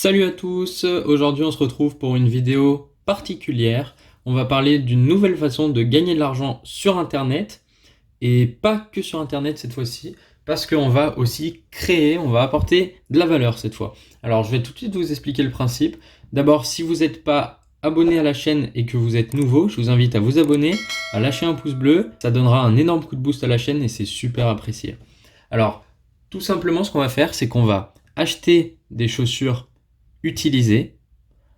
Salut à tous, aujourd'hui on se retrouve pour une vidéo particulière. On va parler d'une nouvelle façon de gagner de l'argent sur internet et pas que sur internet cette fois-ci parce qu'on va aussi créer, on va apporter de la valeur cette fois. Alors je vais tout de suite vous expliquer le principe. D'abord, si vous n'êtes pas abonné à la chaîne et que vous êtes nouveau, je vous invite à vous abonner, à lâcher un pouce bleu, ça donnera un énorme coup de boost à la chaîne et c'est super apprécié. Alors tout simplement ce qu'on va faire, c'est qu'on va acheter des chaussures utilisées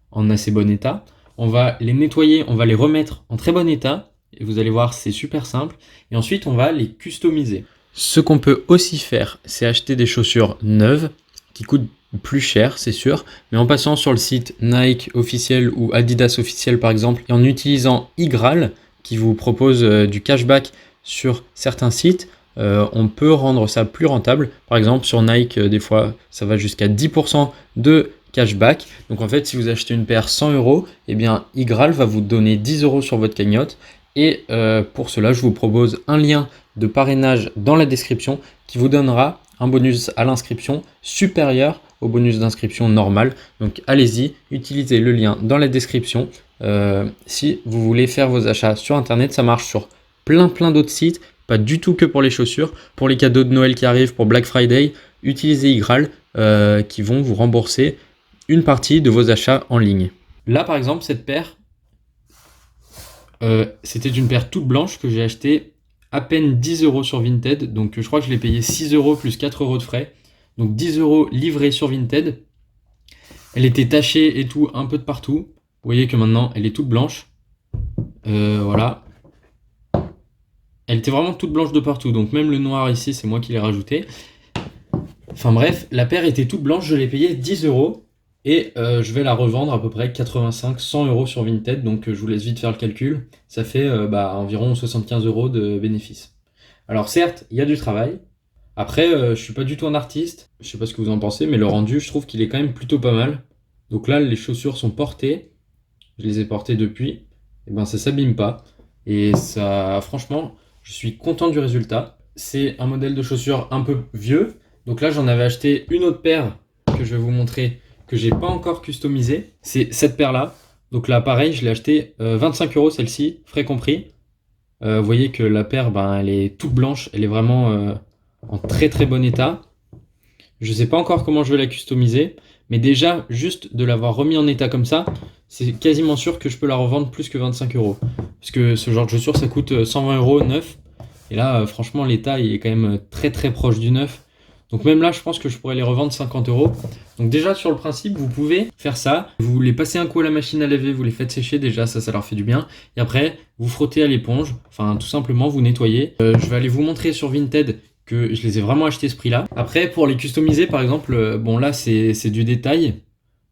en assez bon état. On va les nettoyer, on va les remettre en très bon état. Et vous allez voir, c'est super simple. Et ensuite, on va les customiser. Ce qu'on peut aussi faire, c'est acheter des chaussures neuves qui coûtent plus cher, c'est sûr. Mais en passant sur le site Nike officiel ou Adidas officiel par exemple, et en utilisant iGraal qui vous propose du cashback sur certains sites, on peut rendre ça plus rentable. Par exemple, sur Nike, des fois, ça va jusqu'à 10% de cashback. Donc en fait, si vous achetez une paire 100 euros, eh bien iGraal va vous donner 10 euros sur votre cagnotte. Et pour cela, je vous propose un lien de parrainage dans la description qui vous donnera un bonus à l'inscription supérieur au bonus d'inscription normal. Donc allez-y, utilisez le lien dans la description. Si vous voulez faire vos achats sur Internet, ça marche sur plein d'autres sites, pas du tout que pour les chaussures. Pour les cadeaux de Noël qui arrivent, pour Black Friday, utilisez iGraal qui vont vous rembourser une partie de vos achats en ligne. Là par exemple, cette paire, c'était une paire toute blanche que j'ai achetée à peine 10 euros sur Vinted. Donc je crois que je l'ai payé 6 euros plus 4 euros de frais. Donc 10 euros livrés sur Vinted. Elle était tachée et tout un peu de partout. Vous voyez que maintenant elle est toute blanche. Voilà. Elle était vraiment toute blanche de partout. Donc même le noir ici, c'est moi qui l'ai rajouté. Enfin bref, la paire était toute blanche. Je l'ai payée 10 euros. Et je vais la revendre à peu près 85-100 euros sur Vinted. Donc je vous laisse vite faire le calcul. Ça fait environ 75 euros de bénéfice. Alors certes, il y a du travail. Après, je suis pas du tout un artiste. Je sais pas ce que vous en pensez, mais le rendu, je trouve qu'il est quand même plutôt pas mal. Donc là, les chaussures sont portées. Je les ai portées depuis. Et ben ça s'abîme pas. Et ça, franchement, je suis content du résultat. C'est un modèle de chaussures un peu vieux. Donc là, j'en avais acheté une autre paire que je vais vous montrer, que j'ai pas encore customisé. C'est cette paire là. Donc là pareil, je l'ai acheté 25 euros celle-ci, frais compris. Vous voyez que la paire, elle est toute blanche, elle est vraiment en très bon état. Je sais pas encore comment je vais la customiser, mais déjà juste de l'avoir remis en état comme ça, c'est quasiment sûr que je peux la revendre plus que 25 euros. Parce que ce genre de chaussures, ça coûte 120 euros neuf. Et là, franchement, l'état il est quand même très proche du neuf. Donc même là, je pense que je pourrais les revendre 50 euros. Donc déjà, sur le principe, vous pouvez faire ça. Vous les passez un coup à la machine à laver, vous les faites sécher déjà, ça leur fait du bien. Et après, vous frottez à l'éponge. Enfin, tout simplement, vous nettoyez. Je vais aller vous montrer sur Vinted que je les ai vraiment achetés ce prix-là. Après, pour les customiser, par exemple, bon là, c'est du détail.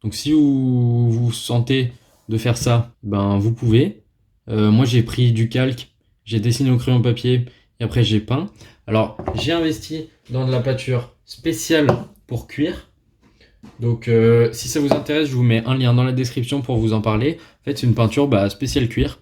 Donc si vous sentez de faire ça, vous pouvez. Moi, j'ai pris du calque, j'ai dessiné au crayon papier et après j'ai peint. Alors, j'ai investi dans de la peinture spéciale pour cuir. Donc, si ça vous intéresse, je vous mets un lien dans la description pour vous en parler. En fait, c'est une peinture spéciale cuir.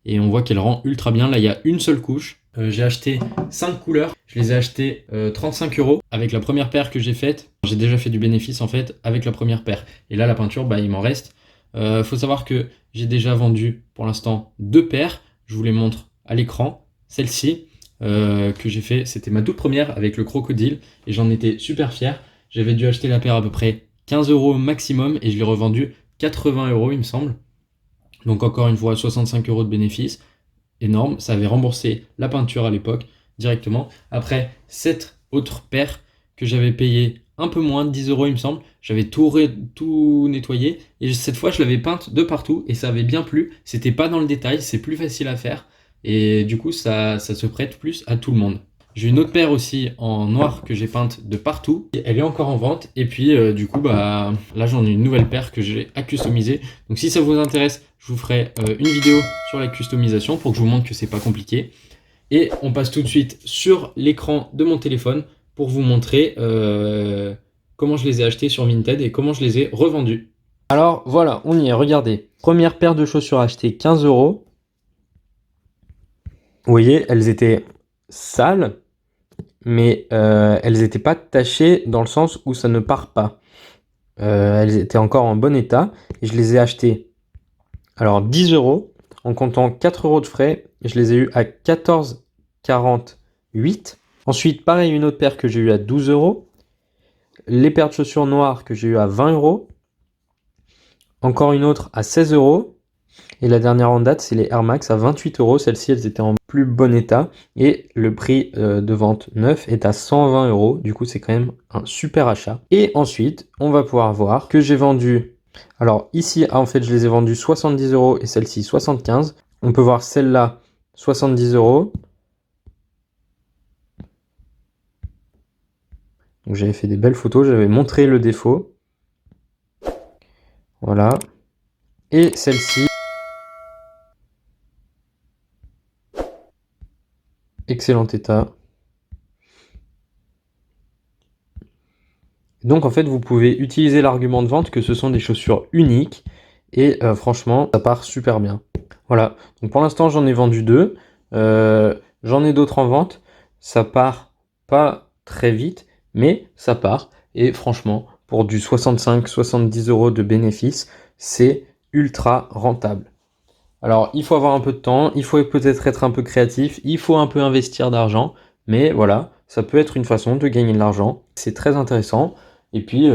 Et on voit qu'elle rend ultra bien. Là, il y a une seule couche. J'ai acheté 5 couleurs. Je les ai achetées 35 euros avec la première paire que j'ai faite. J'ai déjà fait du bénéfice en fait avec la première paire. Et là, la peinture, il m'en reste. Faut savoir que j'ai déjà vendu pour l'instant 2 paires. Je vous les montre à l'écran. Celle-ci que j'ai fait, c'était ma toute première avec le crocodile. Et j'en étais super fier. J'avais dû acheter la paire à peu près 15 euros maximum et je l'ai revendue 80 euros, il me semble. Donc encore une fois, 65 euros de bénéfice. Énorme. Ça avait remboursé la peinture à l'époque directement. Après, cette autre paire que j'avais payé un peu moins, 10 euros il me semble. J'avais tout nettoyé et cette fois je l'avais peinte de partout et ça avait bien plu. C'était pas dans le détail, c'est plus facile à faire et du coup ça se prête plus à tout le monde. J'ai une autre paire aussi en noir que j'ai peinte de partout. Elle est encore en vente. Et puis du coup, là j'en ai une nouvelle paire que j'ai à customiser. Donc si ça vous intéresse, je vous ferai une vidéo sur la customisation pour que je vous montre que c'est pas compliqué. Et on passe tout de suite sur l'écran de mon téléphone pour vous montrer comment je les ai achetés sur Vinted et comment je les ai revendus. Alors voilà, on y est, regardez. Première paire de chaussures achetée 15 euros. Vous voyez, elles étaient sales, mais elles n'étaient pas tachées dans le sens où ça ne part pas. elles étaient encore en bon état et je les ai achetées. Alors 10 euros, en comptant 4 euros de frais, je les ai eu à 14,48. Ensuite, pareil, une autre paire que j'ai eu à 12 euros. Les paires de chaussures noires que j'ai eu à 20 euros. Encore une autre à 16 euros. Et la dernière en date, c'est les Air Max à 28 euros. Celles-ci, elles étaient en plus bon état. Et le prix de vente neuf est à 120 euros. Du coup, c'est quand même un super achat. Et ensuite, on va pouvoir voir que j'ai vendu. Alors ici, en fait, je les ai vendues 70 euros et celle-ci 75. On peut voir celle-là 70 euros. Donc j'avais fait des belles photos, j'avais montré le défaut. Voilà. Et celle-ci, excellent état. Donc en fait, vous pouvez utiliser l'argument de vente que ce sont des chaussures uniques et franchement, ça part super bien. Voilà. Donc pour l'instant, j'en ai vendu 2. J'en ai d'autres en vente. Ça part pas très vite, mais ça part. Et franchement, pour du 65-70 euros de bénéfice, c'est ultra rentable. Alors, il faut avoir un peu de temps, il faut peut-être être un peu créatif, il faut un peu investir d'argent, mais voilà, ça peut être une façon de gagner de l'argent. C'est très intéressant, et puis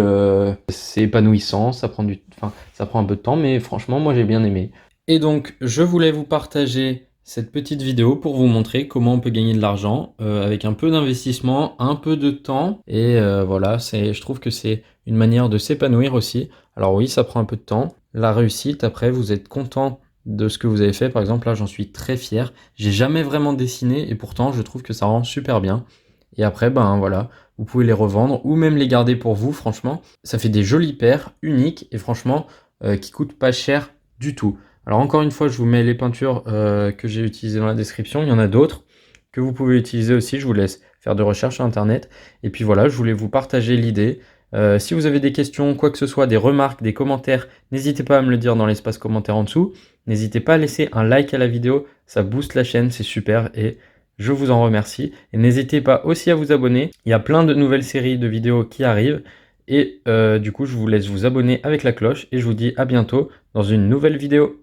c'est épanouissant, ça prend un peu de temps, mais franchement, moi j'ai bien aimé. Et donc, je voulais vous partager cette petite vidéo pour vous montrer comment on peut gagner de l'argent avec un peu d'investissement, un peu de temps, et voilà, je trouve que c'est une manière de s'épanouir aussi. Alors oui, ça prend un peu de temps. La réussite, après, vous êtes content de ce que vous avez fait. Par exemple, là, j'en suis très fier. J'ai jamais vraiment dessiné et pourtant, je trouve que ça rend super bien. Et après, ben voilà, vous pouvez les revendre ou même les garder pour vous. Franchement, ça fait des jolies paires uniques et franchement, qui coûtent pas cher du tout. Alors encore une fois, je vous mets les peintures que j'ai utilisées dans la description. Il y en a d'autres que vous pouvez utiliser aussi. Je vous laisse faire de recherches sur Internet. Et puis voilà, je voulais vous partager l'idée. Si vous avez des questions, quoi que ce soit, des remarques, des commentaires, n'hésitez pas à me le dire dans l'espace commentaire en dessous. N'hésitez pas à laisser un like à la vidéo, ça booste la chaîne, c'est super et je vous en remercie. Et n'hésitez pas aussi à vous abonner, il y a plein de nouvelles séries de vidéos qui arrivent. Et du coup, je vous laisse vous abonner avec la cloche et je vous dis à bientôt dans une nouvelle vidéo.